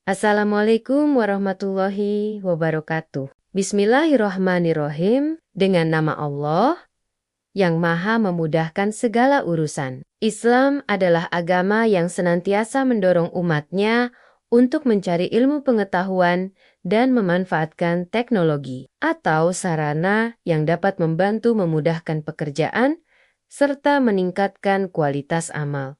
Assalamualaikum warahmatullahi wabarakatuh. Bismillahirrahmanirrahim. Dengan nama Allah yang Maha memudahkan segala urusan. Islam adalah agama yang senantiasa mendorong umatnya untuk mencari ilmu pengetahuan dan memanfaatkan teknologi atau sarana yang dapat membantu memudahkan pekerjaan serta meningkatkan kualitas amal.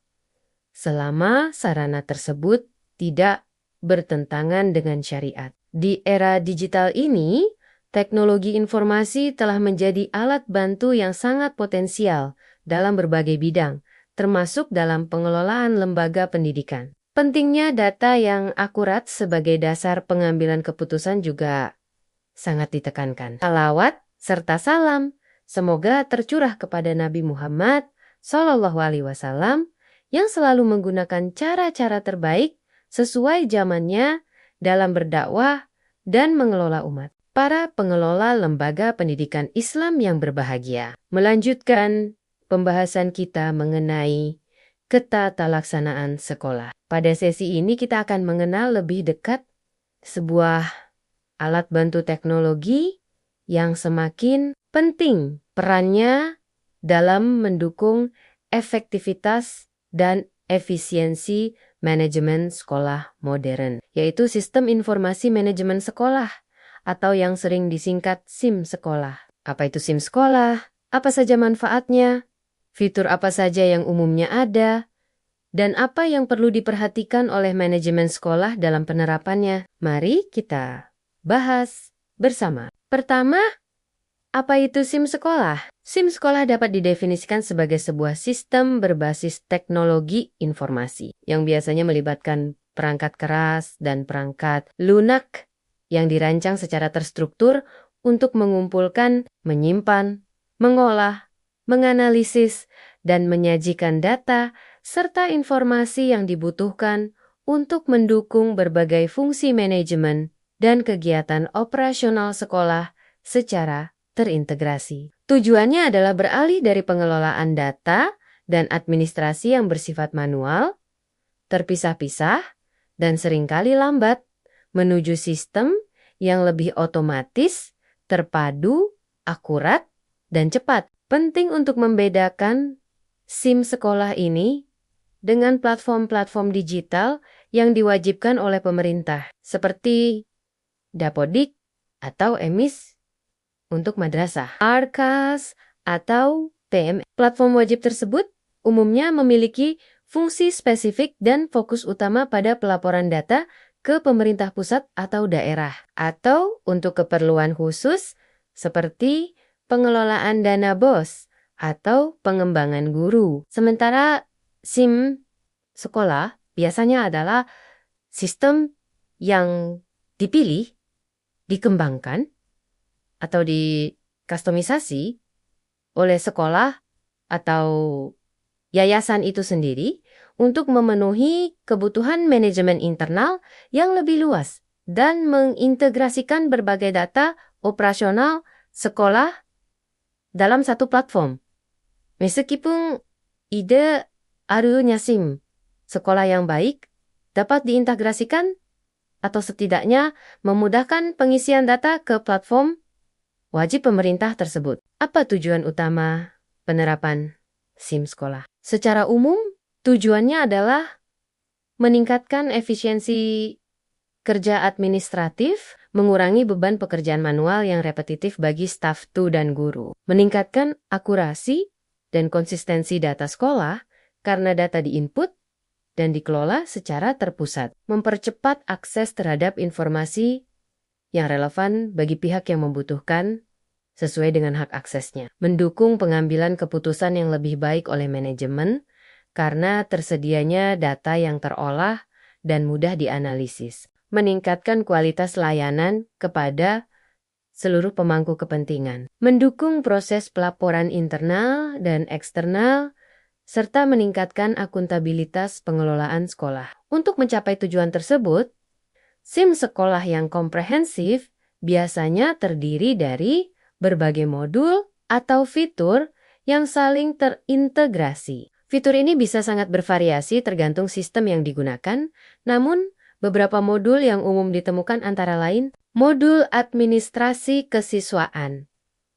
Selama sarana tersebut tidak bertentangan dengan syariat. Di era digital ini, teknologi informasi telah menjadi alat bantu yang sangat potensial dalam berbagai bidang, termasuk dalam pengelolaan lembaga pendidikan. Pentingnya data yang akurat sebagai dasar pengambilan keputusan juga sangat ditekankan. Salawat serta salam semoga tercurah kepada Nabi Muhammad SAW yang selalu menggunakan cara-cara terbaik sesuai zamannya dalam berdakwah dan mengelola umat. Para pengelola lembaga pendidikan Islam yang berbahagia. Melanjutkan pembahasan kita mengenai ketatalaksanaan sekolah. Pada sesi ini kita akan mengenal lebih dekat sebuah alat bantu teknologi yang semakin penting perannya dalam mendukung efektivitas dan efisiensi manajemen sekolah modern, yaitu Sistem Informasi Manajemen Sekolah atau yang sering disingkat SIM sekolah. Apa itu SIM sekolah? Apa saja manfaatnya? Fitur apa saja yang umumnya ada? Dan apa yang perlu diperhatikan oleh manajemen sekolah dalam penerapannya? Mari kita bahas bersama. Pertama, apa itu SIM sekolah? SIM sekolah dapat didefinisikan sebagai sebuah sistem berbasis teknologi informasi yang biasanya melibatkan perangkat keras dan perangkat lunak yang dirancang secara terstruktur untuk mengumpulkan, menyimpan, mengolah, menganalisis, dan menyajikan data serta informasi yang dibutuhkan untuk mendukung berbagai fungsi manajemen dan kegiatan operasional sekolah secara terintegrasi. Tujuannya adalah beralih dari pengelolaan data dan administrasi yang bersifat manual, terpisah-pisah, dan seringkali lambat, menuju sistem yang lebih otomatis, terpadu, akurat, dan cepat. Penting untuk membedakan SIM sekolah ini dengan platform-platform digital yang diwajibkan oleh pemerintah, seperti Dapodik atau EMIS untuk madrasah, ARKAS atau PM. Platform wajib tersebut umumnya memiliki fungsi spesifik dan fokus utama pada pelaporan data ke pemerintah pusat atau daerah, atau untuk keperluan khusus seperti pengelolaan dana BOS atau pengembangan guru. Sementara SIM sekolah biasanya adalah sistem yang dipilih, dikembangkan, atau dikustomisasi oleh sekolah atau yayasan itu sendiri untuk memenuhi kebutuhan manajemen internal yang lebih luas dan mengintegrasikan berbagai data operasional sekolah dalam satu platform. Meskipun ide arunya SIM sekolah yang baik dapat diintegrasikan atau setidaknya memudahkan pengisian data ke platform wajib pemerintah tersebut. Apa tujuan utama penerapan SIM sekolah? Secara umum, tujuannya adalah meningkatkan efisiensi kerja administratif, mengurangi beban pekerjaan manual yang repetitif bagi staf tu dan guru, meningkatkan akurasi dan konsistensi data sekolah karena data diinput dan dikelola secara terpusat, mempercepat akses terhadap informasi yang relevan bagi pihak yang membutuhkan sesuai dengan hak aksesnya. Mendukung pengambilan keputusan yang lebih baik oleh manajemen karena tersedianya data yang terolah dan mudah dianalisis. Meningkatkan kualitas layanan kepada seluruh pemangku kepentingan. Mendukung proses pelaporan internal dan eksternal serta meningkatkan akuntabilitas pengelolaan sekolah. Untuk mencapai tujuan tersebut, SIM sekolah yang komprehensif biasanya terdiri dari berbagai modul atau fitur yang saling terintegrasi. Fitur ini bisa sangat bervariasi tergantung sistem yang digunakan, namun Beberapa modul yang umum ditemukan antara lain, modul administrasi kesiswaan.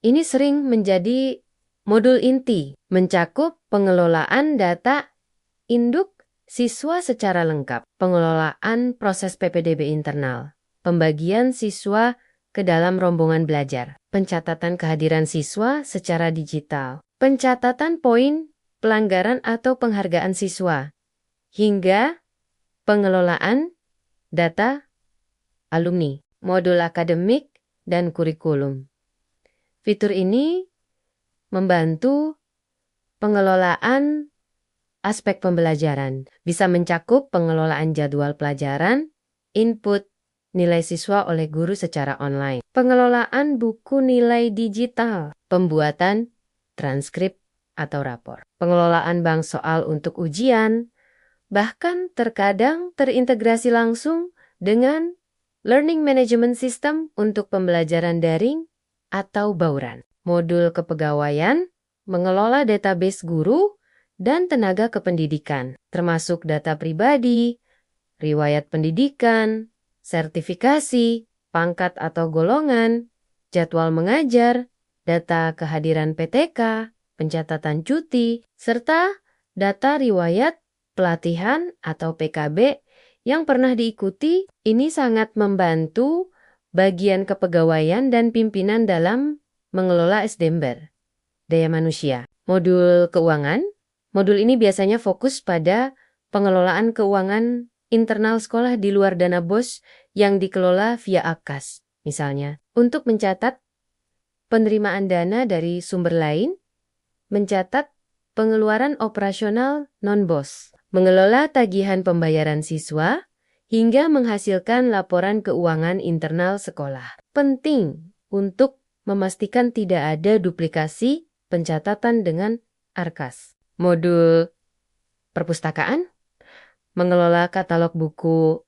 Ini sering menjadi modul inti, mencakup pengelolaan data induk siswa secara lengkap, pengelolaan proses PPDB internal, pembagian siswa ke dalam rombongan belajar, pencatatan kehadiran siswa secara digital, pencatatan poin pelanggaran atau penghargaan siswa, hingga pengelolaan data alumni, modul akademik, dan kurikulum. Fitur ini membantu pengelolaan aspek pembelajaran, bisa mencakup pengelolaan jadwal pelajaran, input nilai siswa oleh guru secara online, pengelolaan buku nilai digital, pembuatan transkrip atau rapor, pengelolaan bank soal untuk ujian, bahkan terkadang terintegrasi langsung dengan Learning Management System untuk pembelajaran daring atau bauran. Modul kepegawaian mengelola database guru dan tenaga kependidikan, termasuk data pribadi, riwayat pendidikan, sertifikasi, pangkat atau golongan, jadwal mengajar, data kehadiran PTK, pencatatan cuti, serta data riwayat pelatihan atau PKB yang pernah diikuti. Ini sangat membantu bagian kepegawaian dan pimpinan dalam mengelola SDM daya manusia. Modul keuangan. Modul ini biasanya fokus pada pengelolaan keuangan internal sekolah di luar dana BOS yang dikelola via AKAS. Misalnya, untuk mencatat penerimaan dana dari sumber lain, mencatat pengeluaran operasional non-BOS, mengelola tagihan pembayaran siswa, hingga menghasilkan laporan keuangan internal sekolah. Penting untuk memastikan tidak ada duplikasi pencatatan dengan ARKAS. Modul perpustakaan, mengelola katalog buku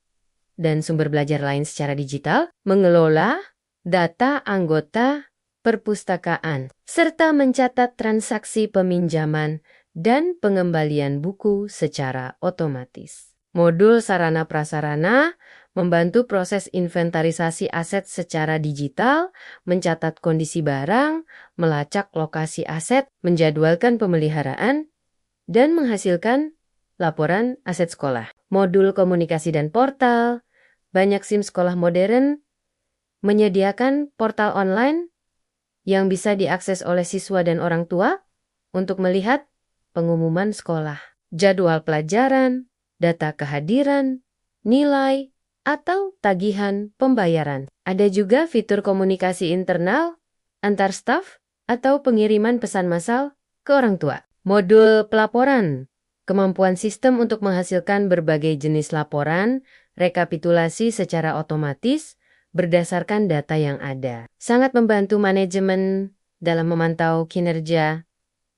dan sumber belajar lain secara digital, mengelola data anggota perpustakaan, serta mencatat transaksi peminjaman dan pengembalian buku secara otomatis. Modul sarana prasarana membantu proses inventarisasi aset secara digital, mencatat kondisi barang, melacak lokasi aset, menjadwalkan pemeliharaan, dan menghasilkan laporan aset sekolah. Modul komunikasi dan portal, banyak SIM sekolah modern menyediakan portal online yang bisa diakses oleh siswa dan orang tua untuk melihat pengumuman sekolah, jadwal pelajaran, data kehadiran, nilai, atau tagihan pembayaran. Ada juga fitur komunikasi internal antar staf atau pengiriman pesan massal ke orang tua. Modul pelaporan, kemampuan sistem untuk menghasilkan berbagai jenis laporan, rekapitulasi secara otomatis berdasarkan data yang ada. Sangat membantu manajemen dalam memantau kinerja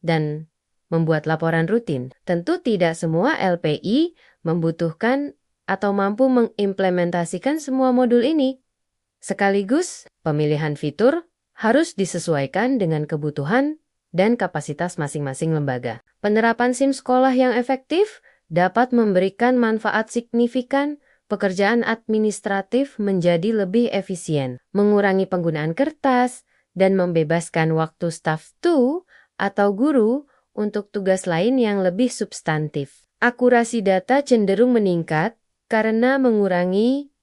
dan membuat laporan rutin. Tentu tidak semua LPI membutuhkan atau mampu mengimplementasikan semua modul ini. Sekaligus, pemilihan fitur harus disesuaikan dengan kebutuhan dan kapasitas masing-masing lembaga. Penerapan SIM sekolah yang efektif dapat memberikan manfaat signifikan. Pekerjaan administratif menjadi lebih efisien, mengurangi penggunaan kertas, dan membebaskan waktu staf tu atau guru untuk tugas lain yang lebih substantif. Akurasi data cenderung meningkat karena mengurangi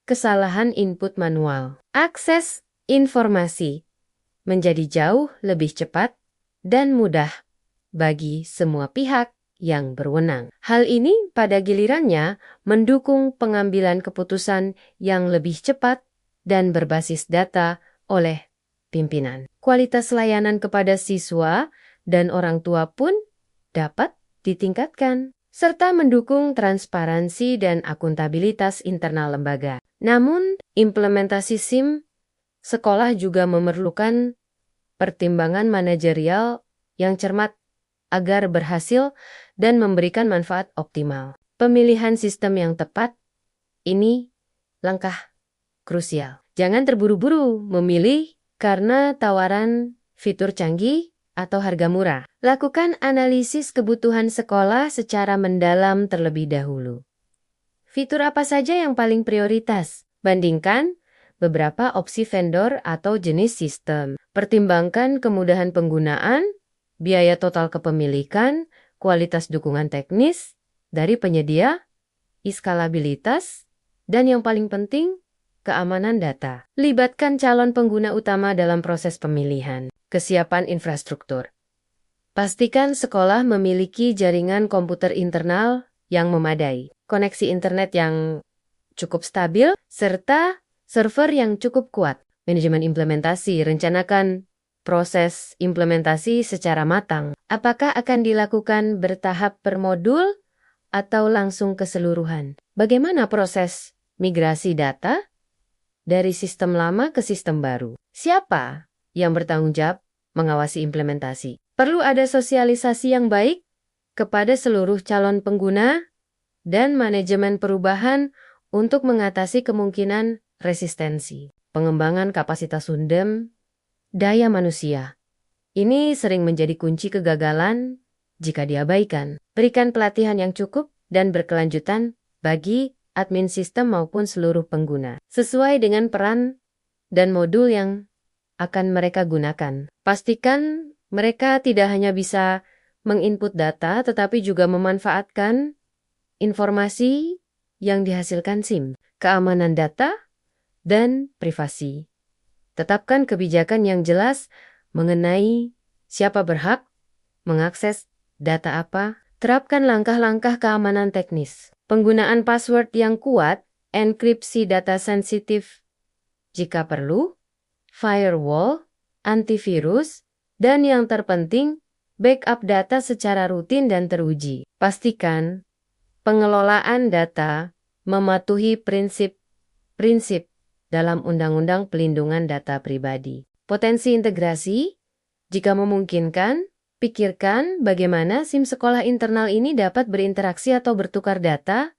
kesalahan input manual. Akses informasi menjadi jauh lebih cepat dan mudah bagi semua pihak yang berwenang. Hal ini pada gilirannya mendukung pengambilan keputusan yang lebih cepat dan berbasis data oleh pimpinan. Kualitas layanan kepada siswa dan orang tua pun dapat ditingkatkan, serta mendukung transparansi dan akuntabilitas internal lembaga. Namun, implementasi SIM sekolah juga memerlukan pertimbangan manajerial yang cermat agar berhasil dan memberikan manfaat optimal. Pemilihan sistem yang tepat ini langkah krusial. Jangan terburu-buru memilih karena tawaran fitur canggih atau harga murah. Lakukan analisis kebutuhan sekolah secara mendalam terlebih dahulu. Fitur apa saja yang paling prioritas? Bandingkan beberapa opsi vendor atau jenis sistem. Pertimbangkan kemudahan penggunaan, biaya total kepemilikan, kualitas dukungan teknis dari penyedia, skalabilitas, dan yang paling penting, keamanan data. Libatkan calon pengguna utama dalam proses pemilihan. Kesiapan infrastruktur. Pastikan sekolah memiliki jaringan komputer internal yang memadai, koneksi internet yang cukup stabil, serta server yang cukup kuat. Manajemen implementasi, rencanakan proses implementasi secara matang. Apakah akan dilakukan bertahap per modul atau langsung keseluruhan? Bagaimana proses migrasi data dari sistem lama ke sistem baru? Siapa yang bertanggung jawab mengawasi implementasi? Perlu ada sosialisasi yang baik kepada seluruh calon pengguna dan manajemen perubahan untuk mengatasi kemungkinan resistensi. Pengembangan kapasitas sumber daya manusia. Ini sering menjadi kunci kegagalan jika diabaikan. Berikan pelatihan yang cukup dan berkelanjutan bagi admin sistem maupun seluruh pengguna, sesuai dengan peran dan modul yang akan mereka gunakan. Pastikan mereka tidak hanya bisa menginput data, tetapi juga memanfaatkan informasi yang dihasilkan SIM, keamanan data, dan privasi. Tetapkan kebijakan yang jelas mengenai siapa berhak mengakses data apa. Terapkan langkah-langkah keamanan teknis. Penggunaan password yang kuat, enkripsi data sensitif jika perlu, firewall, antivirus, dan yang terpenting, backup data secara rutin dan teruji. Pastikan pengelolaan data mematuhi prinsip-prinsip dalam Undang-Undang Pelindungan Data Pribadi. Potensi integrasi, jika memungkinkan, pikirkan bagaimana SIM sekolah internal ini dapat berinteraksi atau bertukar data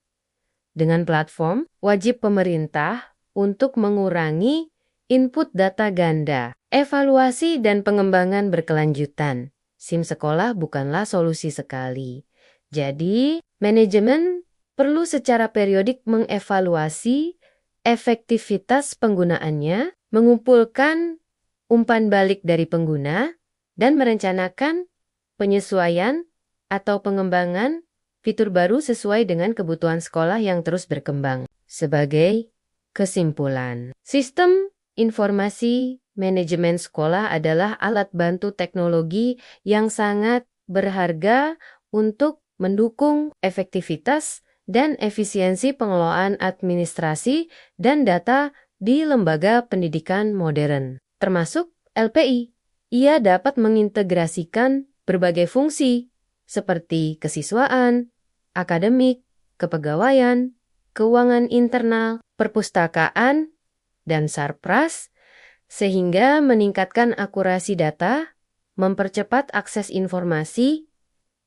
dengan platform. Wajib pemerintah untuk mengurangi input data ganda. Evaluasi dan pengembangan berkelanjutan. SIM sekolah bukanlah solusi sekali. Jadi, manajemen perlu secara periodik mengevaluasi efektivitas penggunaannya, mengumpulkan umpan balik dari pengguna, dan merencanakan penyesuaian atau pengembangan fitur baru sesuai dengan kebutuhan sekolah yang terus berkembang. Sebagai kesimpulan, sistem informasi manajemen sekolah adalah alat bantu teknologi yang sangat berharga untuk mendukung efektivitas dan efisiensi pengelolaan administrasi dan data di lembaga pendidikan modern, termasuk LPI. Ia dapat mengintegrasikan berbagai fungsi seperti kesiswaan, akademik, kepegawaian, keuangan internal, perpustakaan, dan sarpras, sehingga meningkatkan akurasi data, mempercepat akses informasi,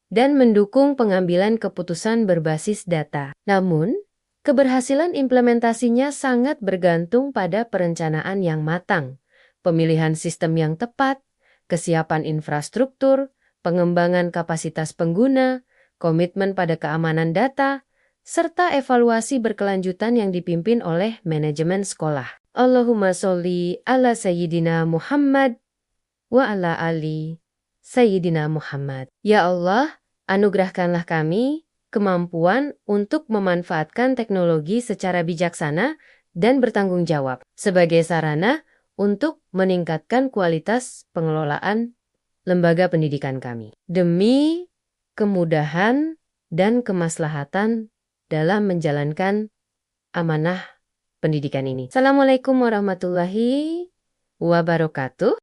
dan mendukung pengambilan keputusan berbasis data. Namun, keberhasilan implementasinya sangat bergantung pada perencanaan yang matang, pemilihan sistem yang tepat, kesiapan infrastruktur, pengembangan kapasitas pengguna, komitmen pada keamanan data, serta evaluasi berkelanjutan yang dipimpin oleh manajemen sekolah. Allahumma sholli ala Sayyidina Muhammad wa ala ali Sayyidina Muhammad. Ya Allah, anugerahkanlah kami kemampuan untuk memanfaatkan teknologi secara bijaksana dan bertanggung jawab sebagai sarana untuk meningkatkan kualitas pengelolaan lembaga pendidikan kami. Demi kemudahan dan kemaslahatan dalam menjalankan amanah pendidikan ini. Assalamualaikum warahmatullahi wabarakatuh.